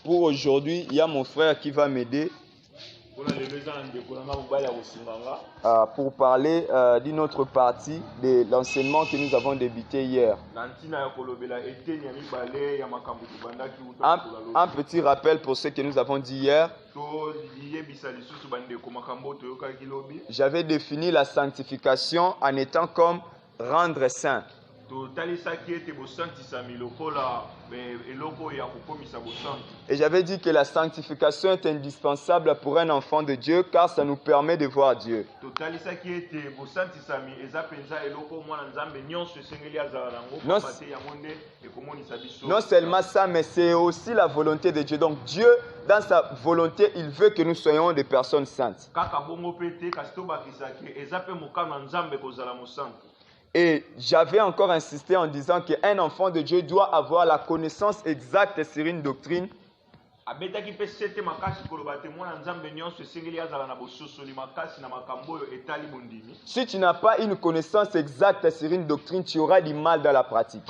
pour aujourd'hui, il y a mon frère qui va m'aider pour parler d'une autre partie de l'enseignement que nous avons débuté hier. Un petit rappel pour ce que nous avons dit hier. J'avais défini la sanctification en étant comme rendre saint. Et j'avais dit que la sanctification est indispensable pour un enfant de Dieu car ça nous permet de voir Dieu. Non seulement ça, mais c'est aussi la volonté de Dieu. Donc Dieu, dans sa volonté, il veut que nous soyons des personnes saintes. Et j'avais encore insisté en disant qu'un enfant de Dieu doit avoir la connaissance exacte sur une doctrine. Si tu n'as pas une connaissance exacte sur une doctrine, tu auras du mal dans la pratique.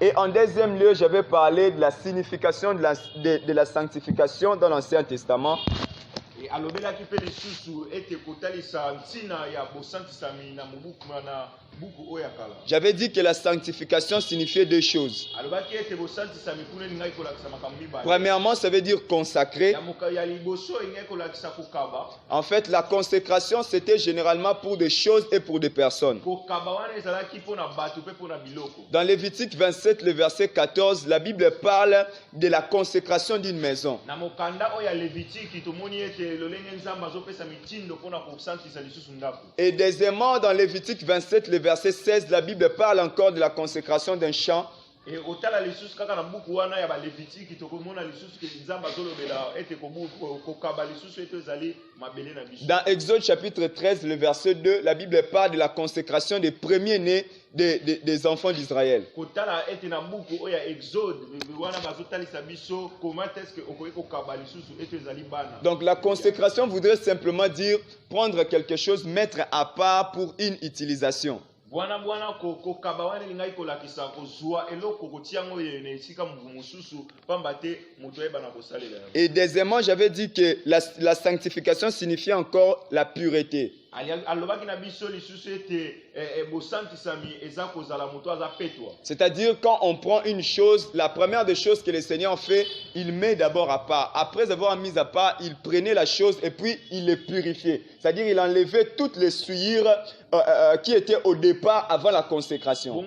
Et en deuxième lieu, j'avais parlé de la signification de la sanctification dans l'Ancien Testament. J'avais dit que la sanctification signifiait deux choses. Premièrement, ça veut dire consacrer. En fait, la consécration, c'était généralement pour des choses et pour des personnes. Dans Lévitique 27, le verset 14, la Bible parle de la consécration d'une maison. Et deuxièmement, dans Lévitique 27, le verset 16, la Bible parle encore de la consécration d'un champ. Dans Exode chapitre 13, le verset 2, la Bible parle de la consécration des premiers-nés des enfants d'Israël. Donc la consécration voudrait simplement dire prendre quelque chose, mettre à part pour une utilisation. Et deuxièmement, j'avais dit que la sanctification signifie encore la pureté. C'est-à-dire quand on prend une chose, la première des choses que le Seigneur fait, il met d'abord à part. Après avoir mis à part, il prenait la chose et puis il les purifiait. C'est-à-dire il enlevait toutes les souillures qui étaient au départ avant la consécration.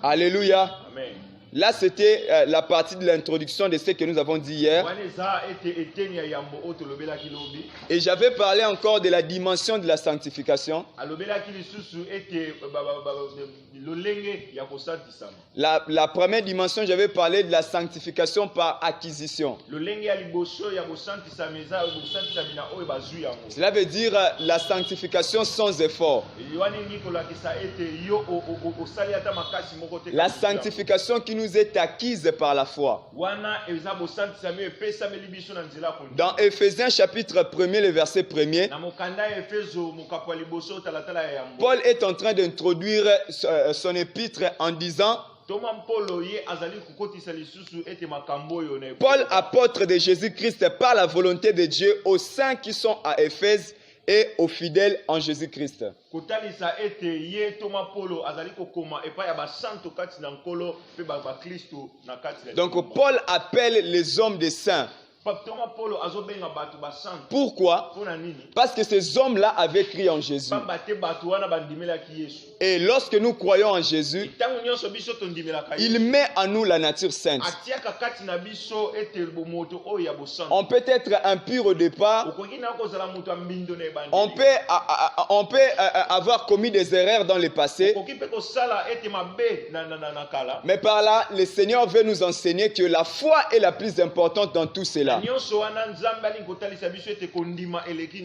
Alléluia. Amen. Là, c'était la partie de l'introduction de ce que nous avons dit hier. Et j'avais parlé encore de la dimension de la sanctification. La première dimension, j'avais parlé de la sanctification par acquisition. Cela veut dire la sanctification sans effort. La sanctification qui nous est acquise par la foi. Dans Éphésiens chapitre 1er, le verset 1er, Paul est en train d'introduire son épître en disant: Paul, apôtre de Jésus-Christ par la volonté de Dieu, aux saints qui sont à Éphèse et aux fidèles en Jésus-Christ. Donc Paul appelle les hommes des saints. Pourquoi? Parce que ces hommes-là avaient cru en Jésus. Et lorsque nous croyons en Jésus, il met en nous la nature sainte. On peut être impur au départ. On peut avoir commis des erreurs dans le passé. Mais par là, le Seigneur veut nous enseigner que la foi est la plus importante dans tout cela. cela.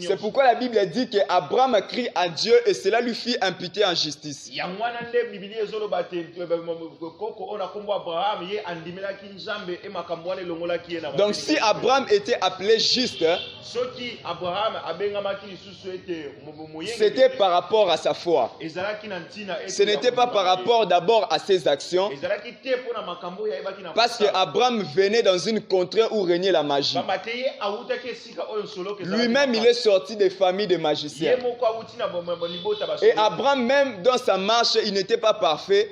C'est pourquoi la Bible dit qu'Abraham crie à Dieu et cela lui fit imputer en justice. Donc si Abraham était appelé juste, c'était par rapport à sa foi. Ce n'était pas par rapport d'abord à ses actions. Parce qu'Abraham venait dans une contrée où régnait la magie. Lui-même, il est sorti des familles de magiciens. Et Abraham, même dans sa marche, il n'était pas parfait.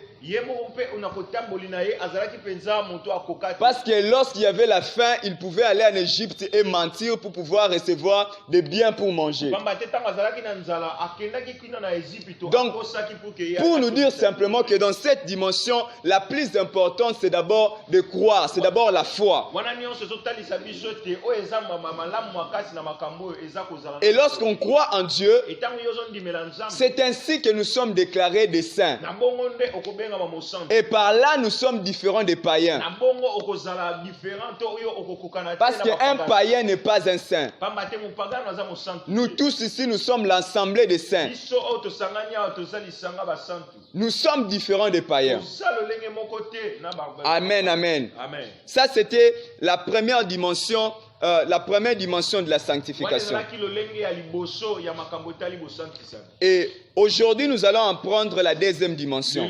Parce que lorsqu'il y avait la faim, il pouvait aller en Égypte et mentir pour pouvoir recevoir des biens pour manger. Donc, pour nous dire simplement que dans cette dimension, la plus importante, c'est d'abord de croire, c'est d'abord la foi. Et lorsqu'on croit en Dieu, c'est ainsi que nous sommes déclarés des saints. Et par là, nous sommes différents des païens. Parce qu'un païen n'est pas un saint. Nous tous ici, nous sommes l'assemblée des saints. Nous sommes différents des païens. Amen, amen. Ça, c'était la première dimension. De la sanctification. Et aujourd'hui, nous allons en prendre la deuxième dimension.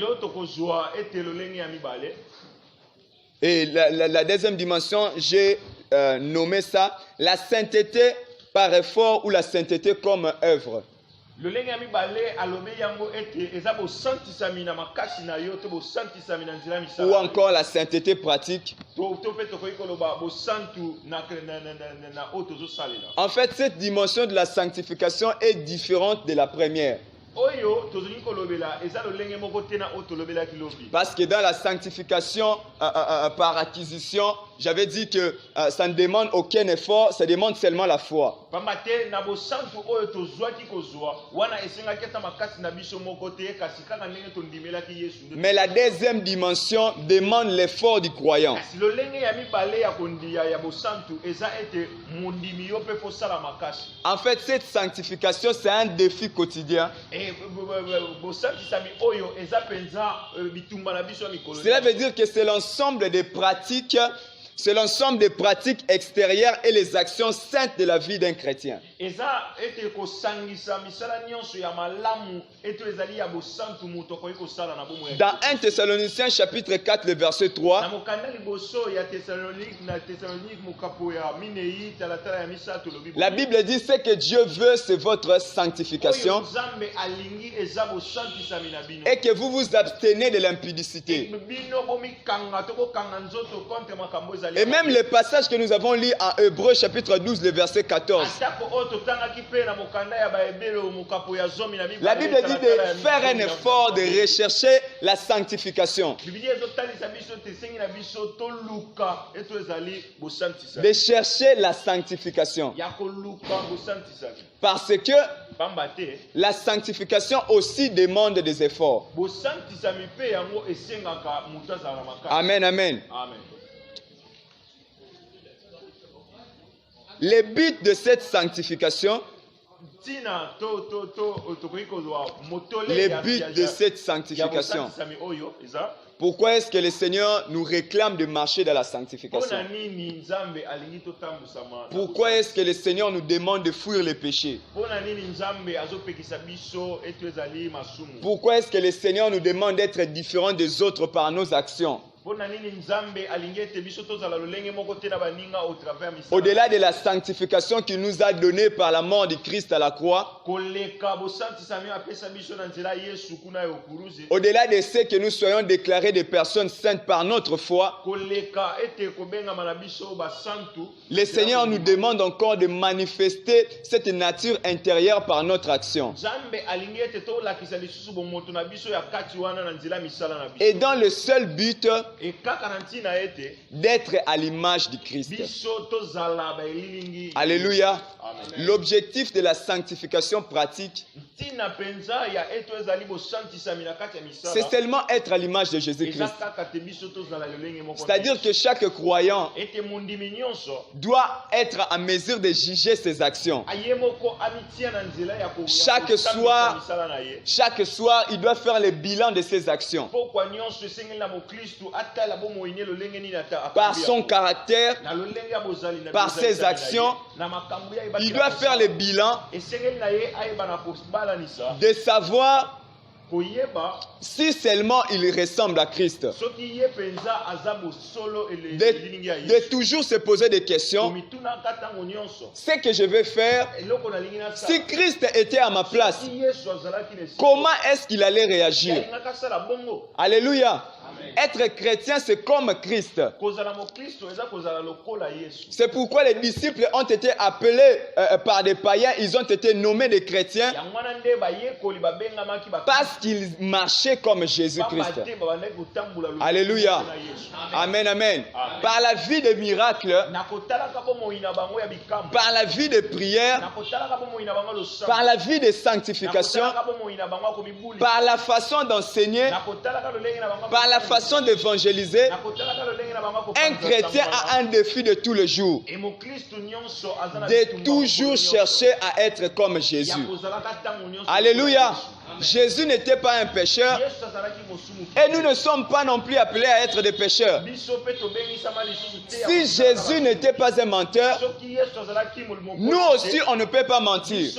Et la deuxième dimension, j'ai nommé ça la sainteté par effort ou la sainteté comme œuvre. Ou encore la sainteté pratique. En fait, cette dimension de la sanctification est différente de la première. Parce que dans la sanctification par acquisition, j'avais dit que ça ne demande aucun effort, ça demande seulement la foi. Mais la deuxième dimension demande l'effort du croyant. En fait, cette sanctification, c'est un défi quotidien. Cela veut dire que c'est l'ensemble des pratiques, c'est l'ensemble des pratiques extérieures et les actions saintes de la vie d'un chrétien. Dans 1 Thessaloniciens chapitre 4, le verset 3, la Bible dit ce que Dieu veut, c'est votre sanctification et que vous vous abstenez de l'impudicité. Et même le passage que nous avons lu en Hébreux chapitre 12, le verset 14. La Bible dit de faire un effort de rechercher la sanctification. De chercher la sanctification. Parce que la sanctification aussi demande des efforts. Amen, amen. Le but de cette sanctification, pourquoi est-ce que le Seigneur nous réclame de marcher dans la sanctification? Pourquoi est-ce que le Seigneur nous demande de fuir les péchés? Pourquoi est-ce que le Seigneur nous demande d'être différents des autres par nos actions? Au-delà de la sanctification qu'il nous a donnée par la mort de Christ à la croix, au-delà de ce que nous soyons déclarés des personnes saintes par notre foi, le Seigneur nous demande encore de manifester cette nature intérieure par notre action. Et dans le seul but d'être à l'image du Christ. Alléluia. L'objectif de la sanctification pratique, c'est seulement être à l'image de Jésus-Christ. C'est-à-dire que chaque croyant doit être en mesure de juger ses actions. Chaque soir, il doit faire le bilan de ses actions. Par son caractère, par ses actions, il doit faire le bilan de savoir si seulement il ressemble à Christ. De toujours se poser des questions. Ce que je vais faire, si Christ était à ma place, comment est-ce qu'il allait réagir? Alléluia. Être chrétien, c'est comme Christ. C'est pourquoi les disciples ont été appelés par des païens, ils ont été nommés des chrétiens parce qu'ils marchaient comme Jésus-Christ. Alléluia. Amen, amen. Par la vie de miracles, par la vie de prière, par la vie de sanctification, par la façon d'enseigner, par la façon d'évangéliser, un chrétien a un défi de tous les jours, de toujours chercher à être comme Jésus. Alléluia. Jésus n'était pas un pécheur et nous ne sommes pas non plus appelés à être des pécheurs. Si Jésus n'était pas un menteur, nous aussi on ne peut pas mentir.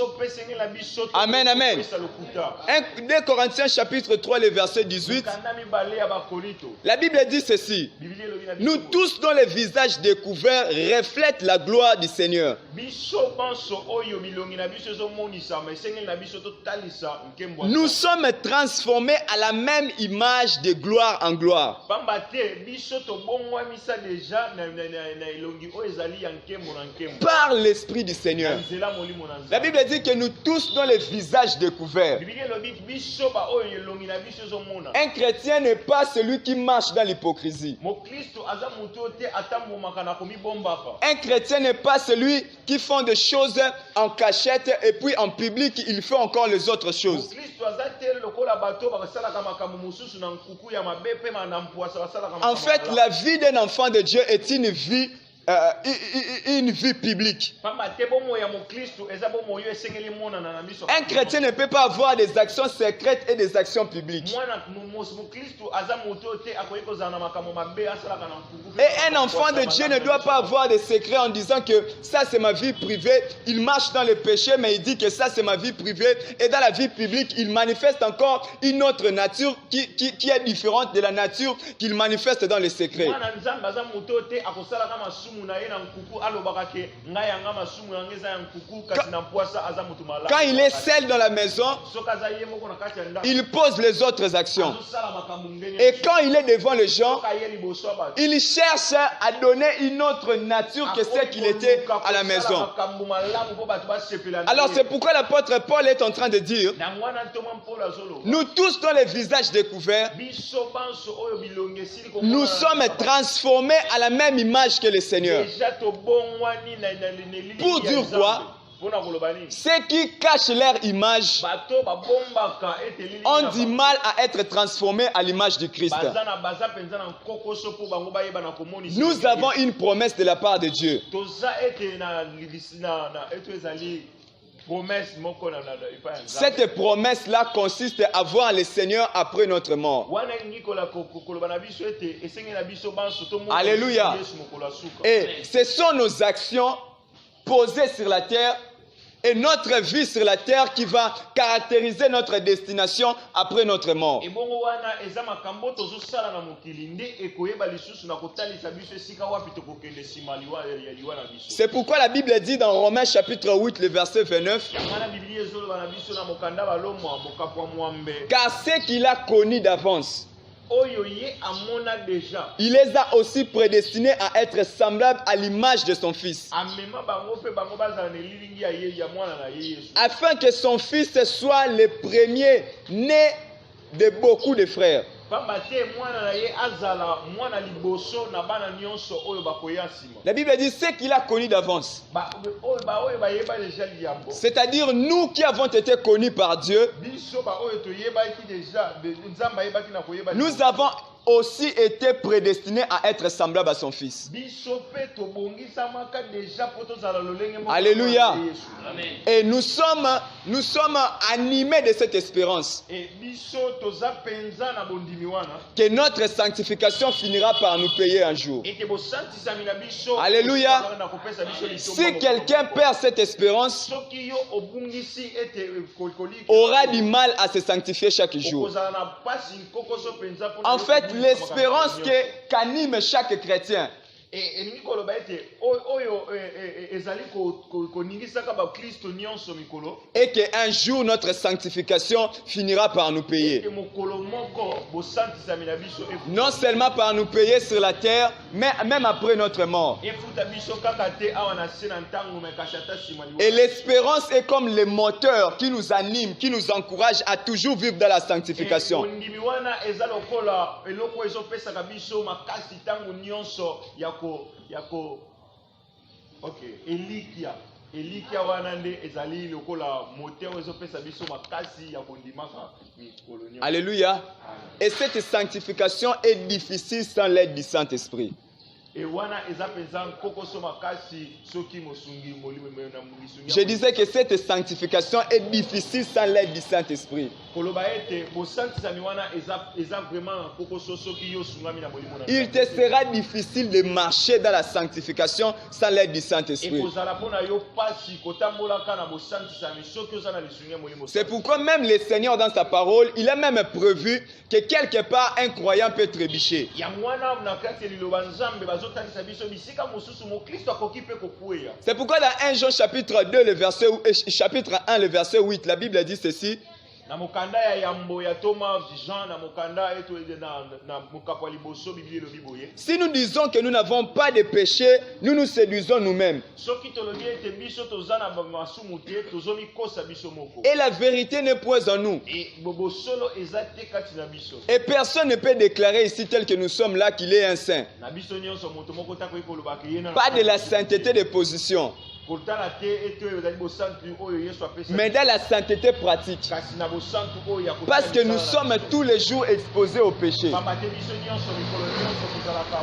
Amen, amen. 2 Corinthiens chapitre 3, le verset 18. La Bible dit ceci: nous tous dont les visages découverts reflètent la gloire du Seigneur. Nous sommes transformés à la même image de gloire en gloire. Par l'Esprit du Seigneur. La Bible dit que nous tous dont les visages découverts. Un chrétien n'est pas celui qui marche dans l'hypocrisie. Un chrétien n'est pas celui qui fait des choses en cachette et puis en public il fait encore les autres choses. En fait, la vie d'un enfant de Dieu est une vie publique. Un chrétien ne peut pas avoir des actions secrètes et des actions publiques. Et un enfant de Dieu ne doit pas avoir des secrets en disant que ça c'est ma vie privée. Il marche dans le péché mais il dit que ça c'est ma vie privée. Et dans la vie publique il manifeste encore une autre nature qui est différente de la nature qu'il manifeste dans les secrets. Quand il est seul dans la maison, il pose les autres actions. Et quand il est devant les gens, il cherche à donner une autre nature que celle qu'il était à la maison. Alors c'est pourquoi l'apôtre Paul est en train de dire: nous tous dont les visages découverts, nous sommes transformés à la même image que le Seigneur. Pour dire quoi? Ceux qui cachent leur image ont du mal à être transformés à l'image du Christ. Nous avons une promesse de la part de Dieu. Cette promesse-là consiste à voir le Seigneur après notre mort. Alléluia. Et ce sont nos actions posées sur la terre et notre vie sur la terre qui va caractériser notre destination après notre mort. C'est pourquoi la Bible dit dans Romains chapitre 8, le verset 29, car ce qu'il a connu d'avance, il les a aussi prédestinés à être semblables à l'image de son Fils, afin que son Fils soit le premier né de beaucoup de frères. La Bible dit ce qu'il a connu d'avance. C'est-à-dire nous qui avons été connus par Dieu, nous avons aussi été prédestinés à être semblables à son Fils. Alléluia. Et nous sommes animés de cette espérance que notre sanctification finira par nous payer un jour. Alléluia. Si quelqu'un perd cette espérance, aura du mal à se sanctifier chaque jour. En fait, l'espérance qu'anime chaque chrétien, et qu'un jour notre sanctification finira par nous payer. Non seulement par nous payer sur la terre, mais même après notre mort. Et l'espérance est comme le moteur qui nous anime, qui nous encourage à toujours vivre dans la sanctification. Alléluia. Et cette sanctification est difficile sans l'aide du Saint-Esprit. Je disais que cette sanctification est difficile sans l'aide du Saint-Esprit. Il te sera difficile de marcher dans la sanctification sans l'aide du Saint-Esprit. C'est pourquoi même le Seigneur dans sa parole, il a même prévu que quelque part un croyant peut trébucher. C'est pourquoi dans 1 Jean chapitre 2, chapitre 1, le verset 8, la Bible dit ceci. Si nous disons que nous n'avons pas de péché, nous nous séduisons nous-mêmes. Et la vérité n'est point en nous. Et personne ne peut déclarer ici tel que nous sommes là qu'il est un saint. Pas de la sainteté de position, mais dans la sainteté pratique. Parce que nous sommes tous les jours exposés au péché.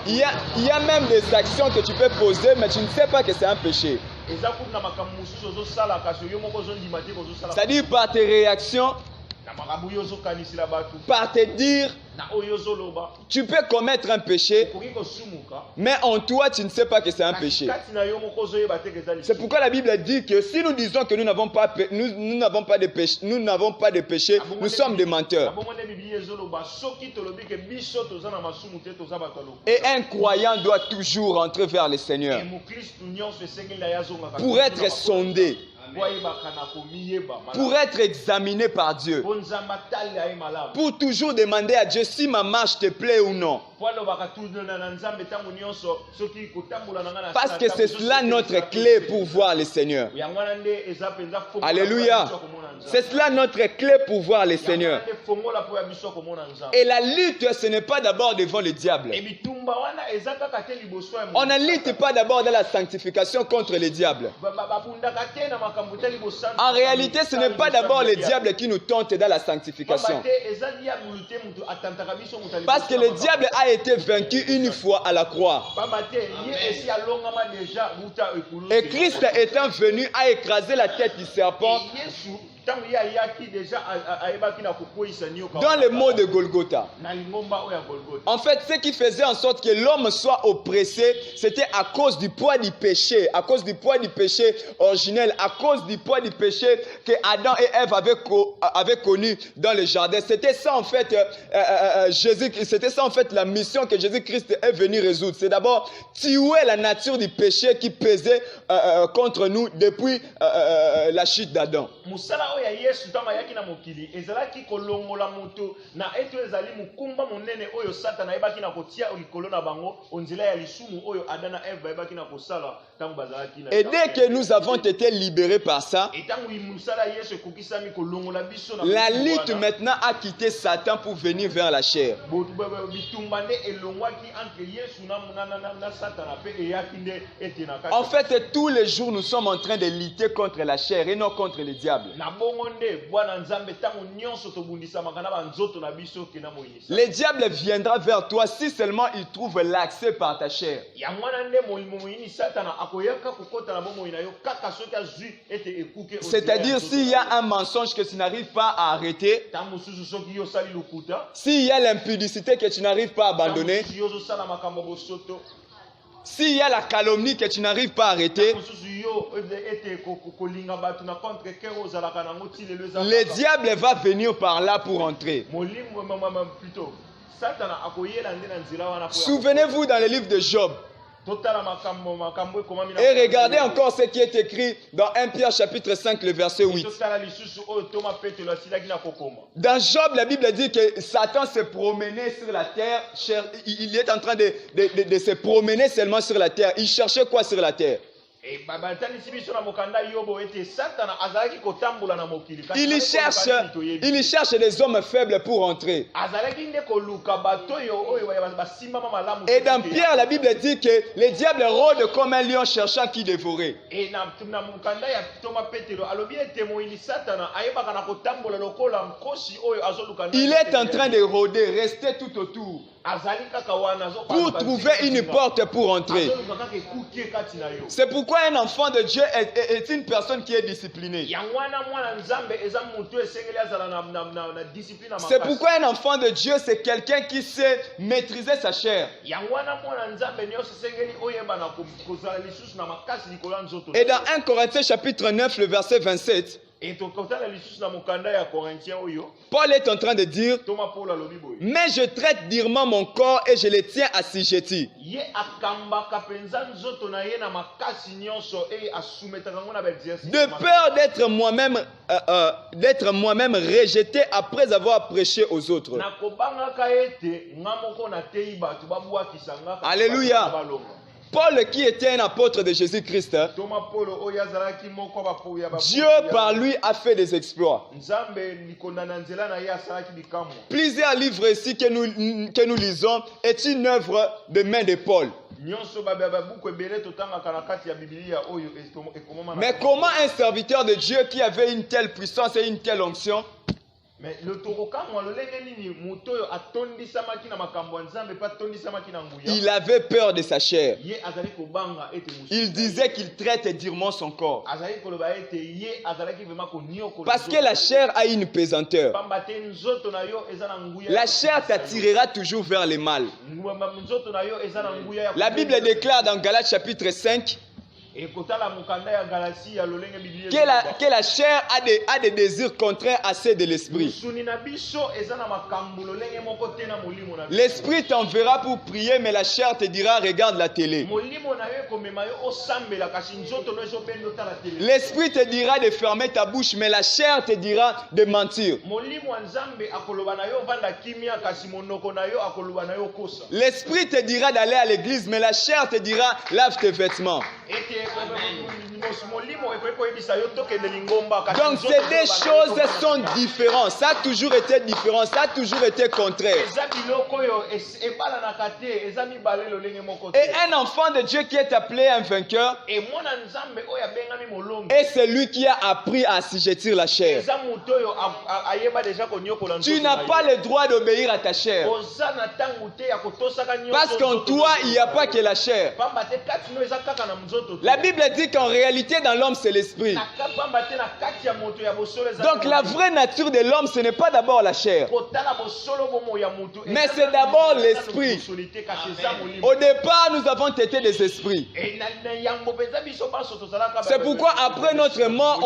Il y a même des actions que tu peux poser, mais tu ne sais pas que c'est un péché. C'est-à-dire par tes réactions, par te dire, tu peux commettre un péché, mais en toi, tu ne sais pas que c'est un péché. C'est pourquoi la Bible dit que si nous disons que nous n'avons pas de péché, nous sommes des menteurs. Et un croyant doit toujours entrer vers le Seigneur pour être sondé, pour être examiné par Dieu, pour toujours demander à Dieu si ma marche te plaît ou non. Parce que c'est cela notre clé pour voir le Seigneur. Alléluia. C'est cela notre clé pour voir le Seigneur. Et la lutte, ce n'est pas d'abord devant le diable. On ne lutte pas d'abord dans la sanctification contre le diable. En réalité, ce n'est pas d'abord le diable qui nous tente dans la sanctification. Parce que le diable a été vaincu une fois à la croix. Et Christ étant venu a écrasé la tête du serpent dans le mot de Golgotha. En fait, ce qui faisait en sorte que l'homme soit oppressé, c'était à cause du poids du péché, à cause du poids du péché originel, à cause du poids du péché que Adam et Ève avaient connu dans le jardin. C'était ça en fait, c'était ça en fait la mission que Jésus-Christ est venu résoudre. C'est d'abord tuer la nature du péché qui pesait contre nous depuis la chute d'Adam. Ya Yesu tama yaki na mokili ezalaki kolongola moto na eto ezali mukumba monene oyo Satana ebaki na kotia likolo na bango onzela ya lisumu oyo Adana Eva ebaki na kosala ntango bazalaki na Et dès que nous avons été libérés par ça, et ntango mosala ya Yesu ekokisami kolongola biso na la lutte maintenant a quitté Satan pour venir vers la chair. bitumba nde elongwaki entre Yesu na Satana mpe eyaki nde ete na kati En fait, tous les jours, nous sommes en train de lutter contre la chair et non contre le diable. na bongo nde bwana nzambe ntango nyonso tobundisamaka na banzoto na biso ke na moyinisa Le diable viendra vers toi si seulement il trouve l'accès par ta chair. yango wana nde moyini Satana akoyaka kokota na bomoi na yo kaka soki azwi ete ekuke C'est-à-dire s'il y a un mensonge que tu n'arrives pas à arrêter, ntango mosusu soki yo osali lokuta s'il y a l'impudicité que tu n'arrives pas à abandonner, mosusu yo ozosala makambo bosoto s'il y a la calomnie que tu n'arrives pas à arrêter, mosusu yo ete kolinga bato na contre cœur ozalaka nango ti lelo eza le diable va venir par là pour entrer. molimo plutôt Satana akoyela nde na nzela wana po Souvenez-vous dans le livre de Job. totala makambo ekomami na Et regardez encore ce qui est écrit dans 1 Pierre chapitre 5, le verset 8. totala lisusu oyo Thomas Petelo asilaki na kokoma Dans Job, la Bible dit que Satan se promenait sur la terre. Il est en train de se promener seulement sur la terre. Il cherchait quoi sur la terre? batalisi biso na mokanda yobo ete Satana azalaki kotambola na mokili Il cherche des hommes faibles pour entrer. azalaki nde koluka bato oyo basimbama malamu Et dans Pierre, la Bible dit que le diable rôde comme un lion cherchant qui dévorer. et na mokanda ya Thomas Petelo alobi ete moyini Satana ayebaka na kotambola lokola nkosi oyo azoluka Il est en train de rôder, rester tout autour, azali kaka wana pour trouver une porte pour entrer. azoluka kaka ekuki kati na yo C'est pourquoi un enfant de Dieu est une personne qui est disciplinée. yango wana mwana nzambe eza moto esengeli azala na discipline na C'est makasi pourquoi un enfant de Dieu, c'est quelqu'un qui sait maîtriser sa chair. yango wana mwana nzambe nyonso esengeli oyeba na kozala lisusu na makasi likolo ya nzoto Et dans 1 Corinthiens chapitre 9, le verset 27, et tokotala lisusu na mokanda ya Corinthiens oyo Paul est en train de dire, Thomas Paul alobi boye mais je traite durement mon corps et je le tiens assujetti. ye akambaka mpenza nzoto na ye na makasi nyonso e asumetaka yango na baexercice De peur d'être moi-même rejeté après avoir prêché aux autres. nakobangaka ete nga moko nateyi bato babwakisa nga Alléluia. balonga Paul, qui était un apôtre de Jésus-Christ, Thomas Paul oyo azalaki moko bapoya Dieu par lui a fait des exploits. nzambe likonda na nzela na ye asalaki bikamwa Plusieurs livres ici que nous lisons est une œuvre de main de Paul. nyonso babuku ebele totangaka na kati ya bibilia oyo ekomama na Mais comment un serviteur de Dieu qui avait une telle puissance et une telle onction, mais le tokokamwa lolenge nini moto oyo atondisamaki na makambo ya nzambe mpe atondisamaki na nguya il avait peur de sa chair. ye azali kobanga ete mosusu Il disait qu'il traite durement son corps. azali koloba ete ye azalaki vraimen koniokola Parce que la chair a une pesanteur. pamba te nzoto na yo eza na nguya La chair t'attirera toujours vers le mal. nzoto na yo eza na nguya ya La Bible déclare dans Galates chapitre 5 ekotala mokanda ya galasi ya lolenge bibilia que la chair a des désirs contraires à ceux de l'esprit. misuni na biso eza na makambo lolenge moko te na molimo na biso L'esprit t'enverra pour prier, mais la chair te dira regarde la télé. molimo na yo ekomema yo osambela kasi nzoto no ezobenda otala tele L'esprit te dira de fermer ta bouche, mais la chair te dira de mentir. molimo ya nzambe akoloba na yo vanda kimia kasi monoko na yo akoloba na yo kosa L'esprit te dira d'aller à l'église, mais la chair te dira lave tes vêtements. ete molimo ekoki koyebisa yo tokende lingomba kasi Donc nzoto ces deux ezoloba na yo choses sont différentes. Ça a toujours été différent, ça a toujours été contraire. eza biloko oyo ebalanaka te eza mibale lolenge moko te Et un enfant de Dieu qui est appelé un vainqueur emona nzambe oyo abengami molongi est celui qui a appris à assujettir la chair. eza moto oyo ayeba deja konyokola Tu nzoto n'as na pas ye. le droit d'obéir à ta chair. oza na ntango te ya kotosaka nyonso Parce qu'en nzoto toi, na il n'y a pas que la chair. pamba te kati no eza kaka na nzoto te La Bible dit qu'en réalité, dans l'homme, c'est l'esprit. pamba te na kati ya moto ya bosolo eza Donc la vraie nature de l'homme, ce n'est pas d'abord la chair. kotala bosolo bomo ya moto Mais c'est d'abord l'esprit. kasi eza molimo Au départ, nous avons été des esprits. na yango mpenza biso banso tozalaka C'est pourquoi après notre mort,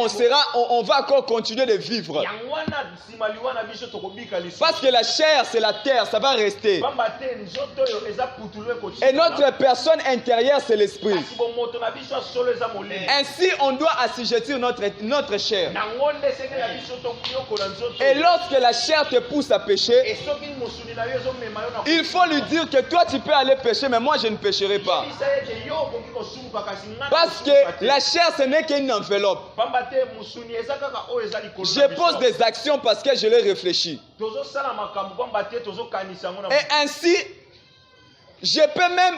on va encore continuer de vivre. yango wana nsima liwa na biso tokobika lisusu Parce que la chair, c'est la terre, ça va rester. pamba te nzoto oyo eza putulu ekotika Et notre personne intérieure, c'est l'esprit. kasi bomoto na biso ya solo eza molimo Ainsi, on doit assujettir notre chair. nango nde esengeli na biso toyokola nzoto Et lorsque la chair te pousse à pécher, et soki mosuni na yo ezomema yo na il faut lui dire que toi, tu peux aller pécher, mais moi, je ne pécherai pas. kobisa ete yo okoki kosumuka kasi nga Parce que la chair, ce n'est qu'une enveloppe. pamba te musuni eza kaka oyo eza likolo na Je biso. pose des actions parce que je les réfléchis. tozosala makambo pamba te tozokanisa yango na Et ainsi, je peux même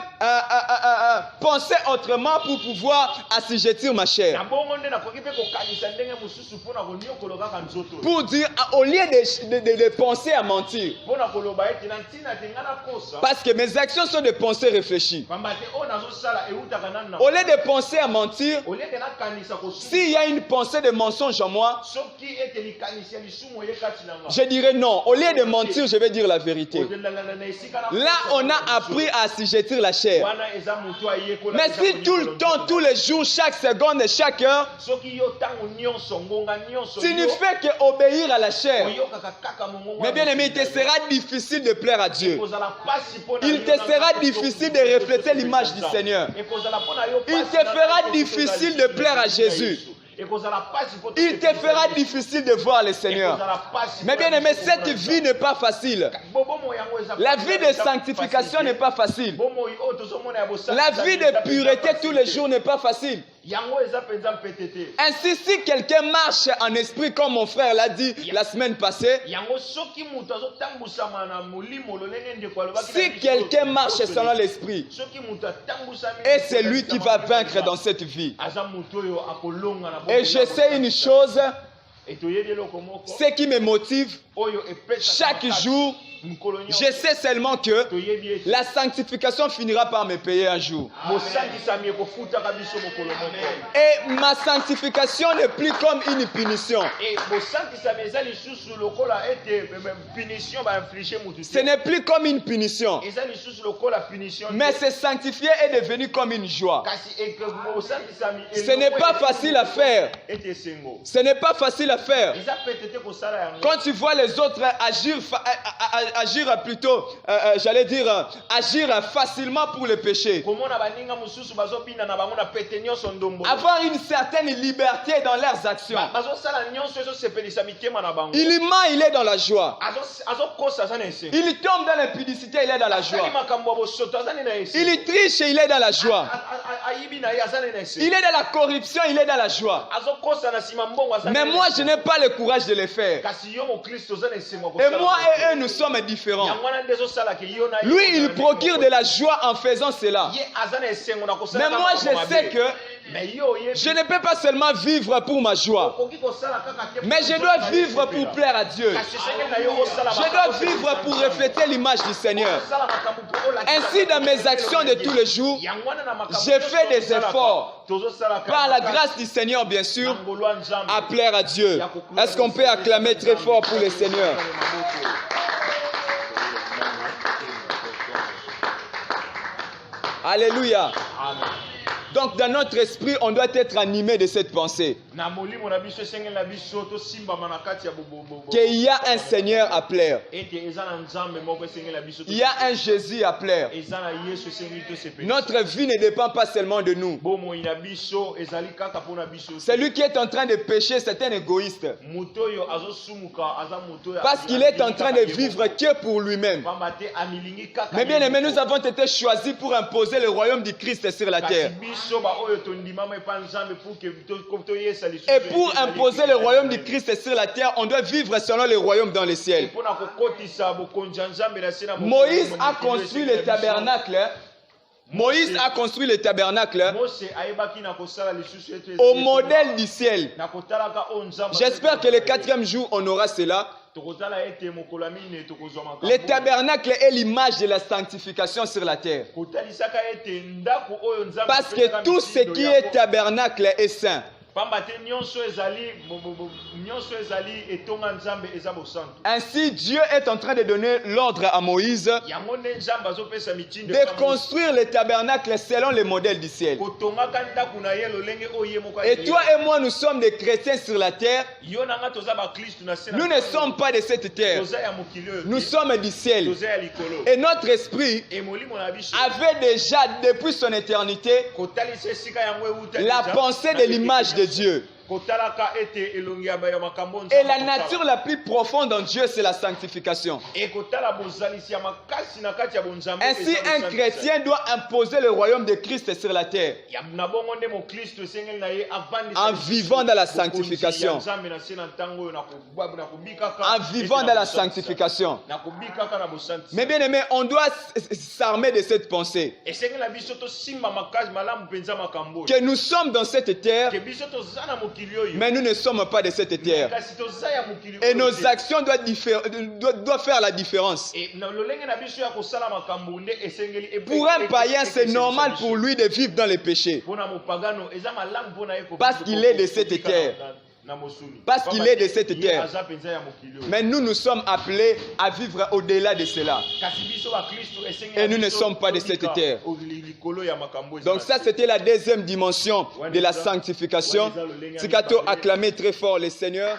penser autrement pour pouvoir assujettir ma chair. na bongo nde nakoki mpe kokanisa ndenge mosusu mpona koniokola kaka nzoto Pour dire, au lieu de penser à mentir, mpona koloba ete na ntina te nga nakosa parce que mes actions sont des pensées réfléchies. pamba te oyo nazosala eutaka nani na Au lieu de penser à mentir, olie ete nakanisa kosumu s'il y a une pensée de mensonge en moi, soki ete likanisi ya lisumu eye kati na nga je dirais non. Au lieu de mentir, je vais dire la vérité. ozelelana na esika na Là, on a appris à assujettir la chair. wana eza moto ayekola Mais si tout le temps, tous les jours, chaque seconde et chaque heure, soki yo ntango nyonso ngonga nyonso tu ne fais qu'obéir à la chair, oyokaka kaka mongongo mais bien aimé, il te sera difficile de plaire à Dieu. ekozala pasi mpona Il te sera difficile de refléter l'image du Seigneur. ekozala mpona yo Il te fera difficile de plaire à Jésus. ekozala pasi mpo Il te fera difficile de voir le Seigneur. Mais bien aimé, cette vie n'est pas facile. La vie de sanctification n'est pas facile. La vie de pureté tous les jours n'est pas facile. yango eza penza mpete te Ainsi, si quelqu'un marche en esprit, comme mon frère l'a dit la semaine passée, yango soki moto azotambusama na molimo lolenge ndeko alobaki si quelqu'un marche selon l'esprit, soki moto atambusami et c'est lui qui va vaincre dans cette vie. aza moto oyo akolonga na Et je sais une chose, etoyebi eloko moko ce qui me motive oyo epesa chaque jour, je sais seulement que toyebi ete la sanctification finira par me payer un jour. bosambisami ekofutaka biso mokolo moko Et ma sanctification n'est plus comme une punition. et bosambisami eza lisusu lokola ete punition bainflige motu Ce n'est plus comme une punition. eza lisusu lokola punition Mais se sanctifier est devenu comme une joie. kasi bosambisami Ce n'est pas facile à faire. ete esengo Ce n'est pas facile à faire. eza pete te kosala yango Quand tu vois les autres agir plutôt, j'allais dire, agir facilement pour le péché. komona baninga mosusu bazobina na bango na pete nyonso ndombo Avoir une certaine liberté dans leurs actions. bazosala nyonso ezosepelisa mitema na bango Il ment, il est dans la joie. azokosa aza na esengo Il tombe dans l'impudicité, il est dans la asali joie. makambo ya bosoto aza na esengo Il triche, il est dans la joie. ayibi na ye aza na esengo Il est dans la corruption, il est dans la joie. azokosa na nsima mbongo aza Mais moi, je n'ai pas le courage de le faire. kasi yo mokristo oza na esengo Et moi et eux, nous sommes différents. yango wana nde ezosalaka yo na ye Lui, il procure de la joie en faisant cela. ye aza na esengo na kosala Mais moi, je sais que mais yo oyebi je ne peux pas seulement vivre pour ma joie, okoki kosala kaka te mais je dois vivre pour plaire à Dieu. kasi esengeli na yo osala Je dois vivre pour refléter l'image du Seigneur. osala makambo mpo olakisa Ainsi, dans mes actions de tous les jours, yango wana na makambo je fais des tozosalaka, efforts, tozosalaka par la makasi grâce du Seigneur, bien sûr, na ngolu ya Nzambe. à plaire à Dieu. Est-ce qu'on peut acclamer très fort pour le Seigneur? Alléluia. Amen. Donc, dans notre esprit, on doit être animé de cette pensée. na molimo na biso esengeli na biso tosimbama na kati ya Qu'il y a un Seigneur à plaire. ete eza na nzambe moko esengeli na biso Il y a un Jésus à plaire. eza na yesu esengeli tosepelisa Notre vie ne dépend pas seulement de nous. bomoi na biso ezali kaka mpona biso te. Celui qui est en train de pécher, c'est un égoïste. moto oyo azosumuka aza moto oyo Parce qu'il est en train de vivre que pour lui-même. pamba te amilingi kaka Mais bien ye aimé, moko. nous avons été choisis pour imposer le royaume du Christ sur la kasi terre. biso baoyo tondimama epa nzambe pour que toyesa lisusu Et pour imposer le royaume du Christ sur la terre, on doit vivre selon le royaume dans le ciel. mpona kokotisa bokonzi ya nzambe na se na mokili Moïse oyo a mokili construit esengeli le na biso. tabernacle. Moïse a construit le tabernacle mose ayebaki na kosala lisusu ete au modèle du ciel. na kotalaka oyo nzambe J'espère que le 4e jour, on aura cela. tokozala ete mokolo ya minei tokozwa makambo Le tabernacle est l'image de la sanctification sur la terre. kotalisaka ete ndako oyo nzambe Parce que apesaka tout ce mitindo qui yango. est tabernacle est saint. pamba te nyonso ezali etonga nzambe eza bosantu Ainsi, Dieu est en train de donner l'ordre à Moïse yango nde nzambe azopesa mitindo de construire le tabernacle selon le modèle du ciel. kotongaka ndako na ye lolenge oyo ye moko Et toi et moi, nous sommes des chrétiens sur la terre. yo nanga toza baklistu na se na Nous ne sommes pas de cette terre. toza ya mokili oyo Nous te. sommes du ciel. toza ya likolo Et notre esprit e molimo na biso avait déjà, depuis son éternité, kotalisa esika yango euta la deja, pensée na de l'image de biso. Dieu. kotalaka ete elongi ya makambo Et la nature la plus profonde en Dieu, c'est la sanctification. et kotala bozalisi ya makasi na kati ya bonzambe. Ainsi, un chrétien doit imposer le royaume de Christ sur la terre ya na bongo nde mo Kristo esengeli na ye en vivant dans la sanctification. En vivant dans la sanctification. Mais bien aimé, on doit s'armer de cette pensée. Que nous sommes dans cette terre, mais nous ne sommes pas de cette terre. Et nos actions doivent faire la différence. Pour un païen, c'est normal pour lui de vivre dans les péchés. Parce qu'il est de cette terre. Parce qu'il est de cette terre. Mais nous sommes appelés à vivre au-delà de cela. Et nous ne sommes pas de cette terre. Donc ça, c'était la deuxième dimension de la sanctification. Tikato acclamez très fort le Seigneur.